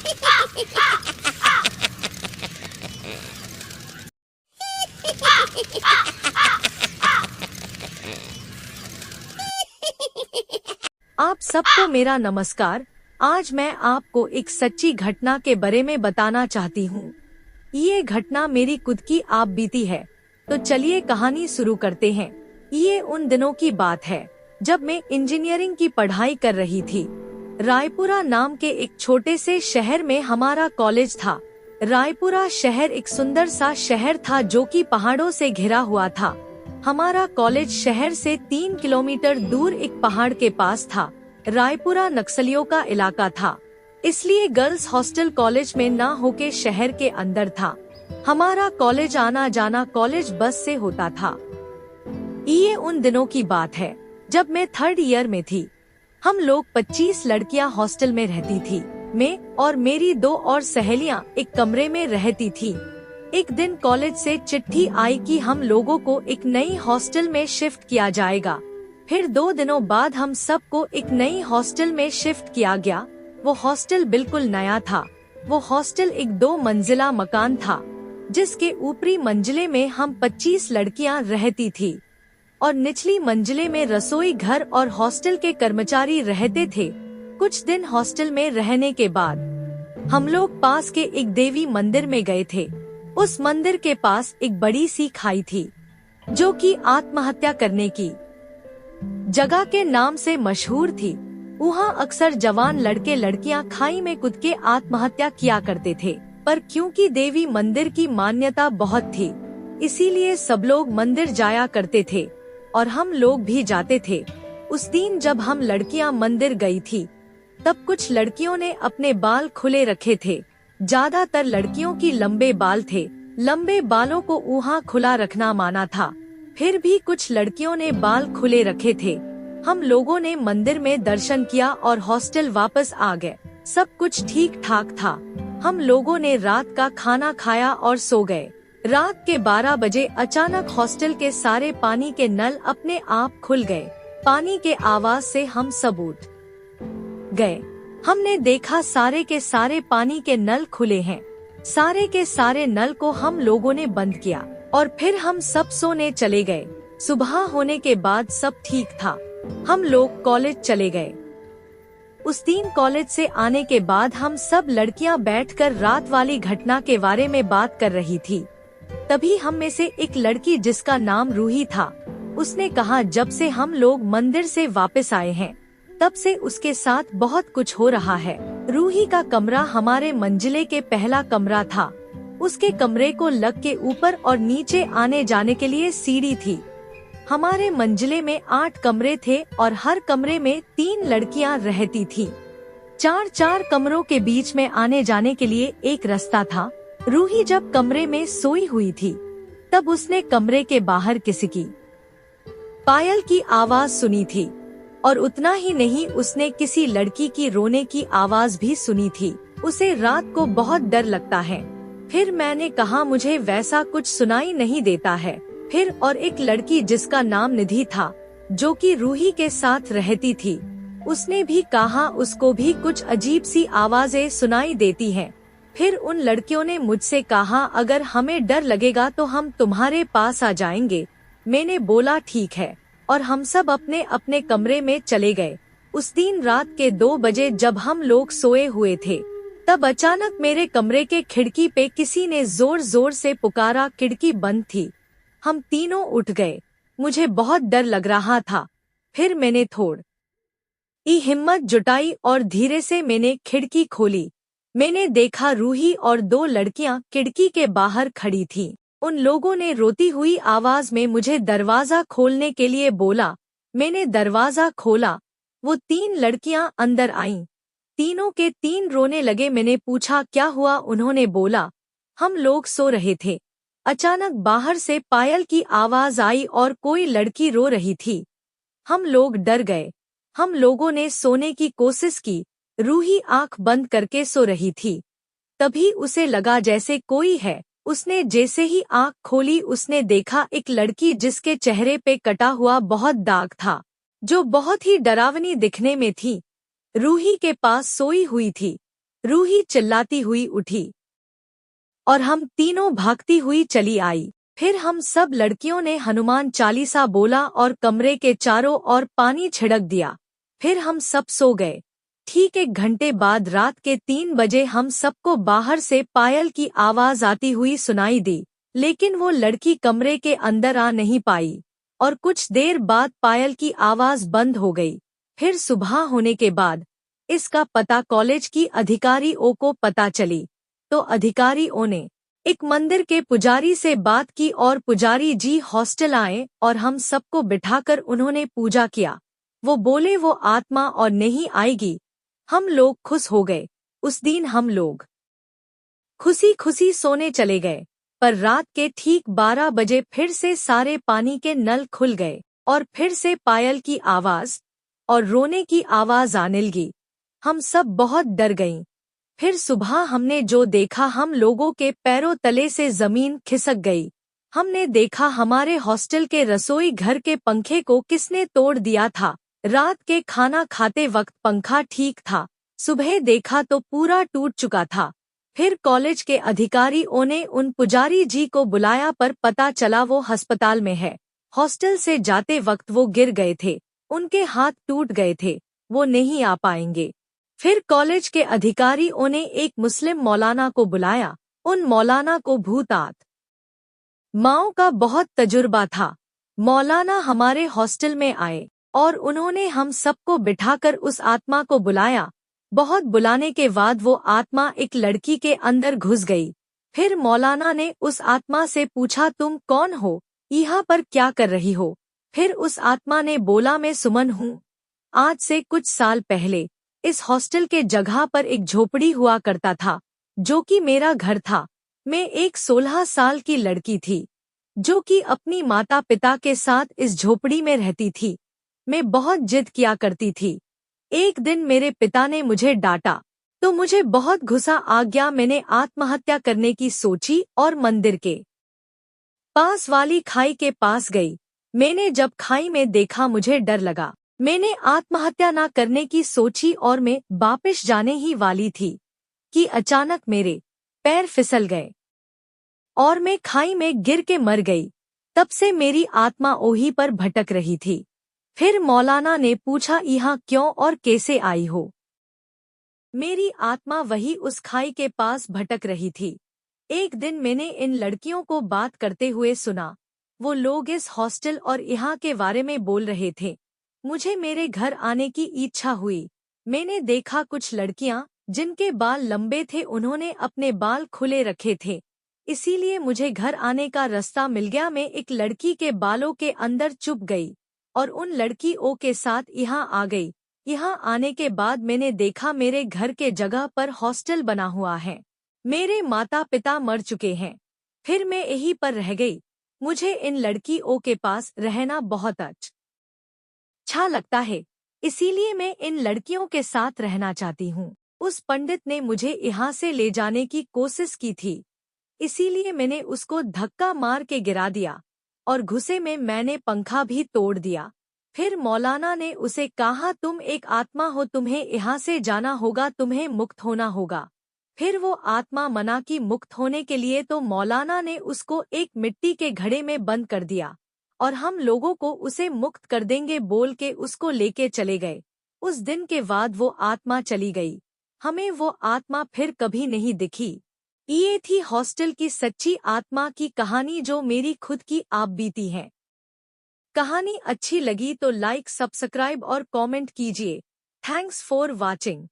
आप सबको मेरा नमस्कार। आज मैं आपको एक सच्ची घटना के बारे में बताना चाहती हूँ। ये घटना मेरी खुद की आप बीती है। तो चलिए कहानी शुरू करते हैं। ये उन दिनों की बात है जब मैं इंजीनियरिंग की पढ़ाई कर रही थी। रायपुरा नाम के एक छोटे से शहर में हमारा कॉलेज था। रायपुरा शहर एक सुंदर सा शहर था जो कि पहाड़ों से घिरा हुआ था। हमारा कॉलेज शहर से 3 किलोमीटर दूर एक पहाड़ के पास था। रायपुरा नक्सलियों का इलाका था, इसलिए गर्ल्स हॉस्टल कॉलेज में ना होके शहर के अंदर था। हमारा कॉलेज आना जाना कॉलेज बस से होता था। ये उन दिनों की बात है जब मैं 3rd ईयर में थी। हम लोग 25 लड़कियां हॉस्टल में रहती थी। मैं और मेरी 2 और सहेलियां एक कमरे में रहती थी। एक दिन कॉलेज से चिट्ठी आई कि हम लोगों को एक नई हॉस्टल में शिफ्ट किया जाएगा। फिर 2 दिनों बाद हम सबको एक नई हॉस्टल में शिफ्ट किया गया। वो हॉस्टल बिल्कुल नया था। वो हॉस्टल एक 2 मंजिला मकान था, जिसके ऊपरी मंजिले में हम 25 लड़कियां रहती थी और निचली मंजिले में रसोई घर और हॉस्टल के कर्मचारी रहते थे। कुछ दिन हॉस्टल में रहने के बाद हम लोग पास के एक देवी मंदिर में गए थे। उस मंदिर के पास एक बड़ी सी खाई थी जो कि आत्महत्या करने की जगह के नाम से मशहूर थी। वहाँ अक्सर जवान लड़के लड़कियाँ खाई में कूद के आत्महत्या किया करते थे, पर क्योंकि देवी मंदिर की मान्यता बहुत थी, इसीलिए सब लोग मंदिर जाया करते थे और हम लोग भी जाते थे। उस दिन जब हम लड़कियां मंदिर गई थी, तब कुछ लड़कियों ने अपने बाल खुले रखे थे। ज्यादातर लड़कियों की लंबे बाल थे। लंबे बालों को वहाँ खुला रखना माना था। फिर भी कुछ लड़कियों ने बाल खुले रखे थे। हम लोगों ने मंदिर में दर्शन किया और हॉस्टल वापस आ गए। सब कुछ ठीक ठाक था। हम लोगों ने रात का खाना खाया और सो गए। रात के 12 बजे अचानक हॉस्टल के सारे पानी के नल अपने आप खुल गए। पानी के आवाज से हम सब उठ गए। हमने देखा सारे के सारे पानी के नल खुले हैं। सारे के सारे नल को हम लोगों ने बंद किया और फिर हम सब सोने चले गए। सुबह होने के बाद सब ठीक था। हम लोग कॉलेज चले गए। उस दिन कॉलेज से आने के बाद हम सब लड़कियां बैठकर रात वाली घटना के बारे में बात कर रही थी। तभी हम में से एक लड़की, जिसका नाम रूही था, उसने कहा, जब से हम लोग मंदिर से वापस आए हैं तब से उसके साथ बहुत कुछ हो रहा है। रूही का कमरा हमारे मंजिले के पहला कमरा था। उसके कमरे को लग के ऊपर और नीचे आने जाने के लिए सीढ़ी थी। हमारे मंजिले में 8 कमरे थे और हर कमरे में 3 लड़कियां रहती थी। 4 कमरों के बीच में आने जाने के लिए एक रास्ता था। रूही जब कमरे में सोई हुई थी, तब उसने कमरे के बाहर किसी की पायल की आवाज सुनी थी और उतना ही नहीं, उसने किसी लड़की की रोने की आवाज भी सुनी थी। उसे रात को बहुत डर लगता है। फिर मैंने कहा, मुझे वैसा कुछ सुनाई नहीं देता है। फिर और एक लड़की, जिसका नाम निधि था, जो कि रूही के साथ रहती थी, उसने भी कहा उसको भी कुछ अजीब सी आवाजें सुनाई देती हैं। फिर उन लड़कियों ने मुझसे कहा, अगर हमें डर लगेगा तो हम तुम्हारे पास आ जाएंगे। मैंने बोला ठीक है और हम सब अपने अपने कमरे में चले गए। उस दिन रात के 2 बजे जब हम लोग सोए हुए थे, तब अचानक मेरे कमरे के खिड़की पे किसी ने जोर जोर से पुकारा। खिड़की बंद थी। हम तीनों उठ गए। मुझे बहुत डर लग रहा था। फिर मैंने थोड़ी हिम्मत जुटाई और धीरे से मैंने खिड़की खोली। मैंने देखा रूही और 2 लड़कियां खिड़की के बाहर खड़ी थीं। उन लोगों ने रोती हुई आवाज में मुझे दरवाजा खोलने के लिए बोला। मैंने दरवाजा खोला। वो 3 लड़कियां अंदर आईं। तीनों के 3 रोने लगे। मैंने पूछा, क्या हुआ? उन्होंने बोला, हम लोग सो रहे थे। अचानक बाहर से पायल की आवाज आई और कोई लड़की रो रही थी। हम लोग डर गए। हम लोगों ने सोने की कोशिश की। रूही आंख बंद करके सो रही थी। तभी उसे लगा जैसे कोई है। उसने जैसे ही आंख खोली, उसने देखा एक लड़की, जिसके चेहरे पे कटा हुआ बहुत दाग था, जो बहुत ही डरावनी दिखने में थी। रूही के पास सोई हुई थी। रूही चिल्लाती हुई उठी और हम तीनों भागती हुई चली आई। फिर हम सब लड़कियों ने हनुमान चालीसा बोला और कमरे के चारों ओर पानी छिड़क दिया। फिर हम सब सो गए। ठीक 1 घंटे बाद रात के 3 बजे हम सबको बाहर से पायल की आवाज आती हुई सुनाई दी, लेकिन वो लड़की कमरे के अंदर आ नहीं पाई और कुछ देर बाद पायल की आवाज बंद हो गई। फिर सुबह होने के बाद इसका पता कॉलेज की अधिकारियों को पता चली, तो अधिकारियों ने एक मंदिर के पुजारी से बात की और पुजारी जी हॉस्टल आए और हम सबको बिठाकर उन्होंने पूजा किया। वो बोले वो आत्मा और नहीं आएगी। हम लोग खुश हो गए। उस दिन हम लोग खुशी खुशी सोने चले गए, पर रात के ठीक 12 बजे फिर से सारे पानी के नल खुल गए और फिर से पायल की आवाज और रोने की आवाज आने लगी। हम सब बहुत डर गईं। फिर सुबह हमने जो देखा, हम लोगों के पैरों तले से जमीन खिसक गई। हमने देखा हमारे हॉस्टल के रसोई घर के पंखे को किसने तोड़ दिया था। रात के खाना खाते वक्त पंखा ठीक था, सुबह देखा तो पूरा टूट चुका था। फिर कॉलेज के अधिकारियों ने उन पुजारी जी को बुलाया, पर पता चला वो अस्पताल में है। हॉस्टल से जाते वक्त वो गिर गए थे, उनके हाथ टूट गए थे, वो नहीं आ पाएंगे। फिर कॉलेज के अधिकारियों ने एक मुस्लिम मौलाना को बुलाया। उन मौलाना को भूत माओ का बहुत तजुर्बा था। मौलाना हमारे हॉस्टल में आए और उन्होंने हम सबको बिठाकर उस आत्मा को बुलाया। बहुत बुलाने के बाद वो आत्मा एक लड़की के अंदर घुस गई। फिर मौलाना ने उस आत्मा से पूछा, तुम कौन हो, यहाँ पर क्या कर रही हो? फिर उस आत्मा ने बोला, मैं सुमन हूँ। आज से कुछ साल पहले इस हॉस्टल के जगह पर एक झोपड़ी हुआ करता था, जो कि मेरा घर था। मैं एक 16 साल की लड़की थी, जो कि अपनी माता पिता के साथ इस झोपड़ी में रहती थी। मैं बहुत जिद किया करती थी। एक दिन मेरे पिता ने मुझे डांटा तो मुझे बहुत गुस्सा आ गया। मैंने आत्महत्या करने की सोची और मंदिर के पास वाली खाई के पास गई। मैंने जब खाई में देखा मुझे डर लगा। मैंने आत्महत्या ना करने की सोची और मैं वापस जाने ही वाली थी कि अचानक मेरे पैर फिसल गए और मैं खाई में गिर के मर गई। तब से मेरी आत्मा ओही पर भटक रही थी। फिर मौलाना ने पूछा, यहाँ क्यों और कैसे आई हो? मेरी आत्मा वही उस खाई के पास भटक रही थी। एक दिन मैंने इन लड़कियों को बात करते हुए सुना। वो लोग इस हॉस्टल और यहाँ के बारे में बोल रहे थे। मुझे मेरे घर आने की इच्छा हुई। मैंने देखा कुछ लड़कियां जिनके बाल लंबे थे, उन्होंने अपने बाल खुले रखे थे, इसीलिए मुझे घर आने का रास्ता मिल गया। मैं एक लड़की के बालों के अंदर छुप गई और उन लड़कियों के साथ यहाँ आ गई। यहाँ आने के बाद मैंने देखा मेरे घर के जगह पर हॉस्टल बना हुआ है। मेरे माता पिता मर चुके हैं। फिर मैं यहीं पर रह गई। मुझे इन लड़कियों के पास रहना बहुत अच्छा लगता है, इसीलिए मैं इन लड़कियों के साथ रहना चाहती हूँ। उस पंडित ने मुझे यहाँ से ले जाने की कोशिश की थी, इसीलिए मैंने उसको धक्का मार के गिरा दिया और गुस्से में मैंने पंखा भी तोड़ दिया। फिर मौलाना ने उसे कहा, तुम एक आत्मा हो, तुम्हें यहाँ से जाना होगा, तुम्हें मुक्त होना होगा। फिर वो आत्मा मना की मुक्त होने के लिए, तो मौलाना ने उसको एक मिट्टी के घड़े में बंद कर दिया और हम लोगों को उसे मुक्त कर देंगे बोल के उसको लेके चले गए। उस दिन के बाद वो आत्मा चली गई। हमें वो आत्मा फिर कभी नहीं दिखी। ये थी हॉस्टल की सच्ची आत्मा की कहानी, जो मेरी खुद की आप बीती है। कहानी अच्छी लगी तो लाइक, सब्सक्राइब और कमेंट कीजिए। Thanks for watching.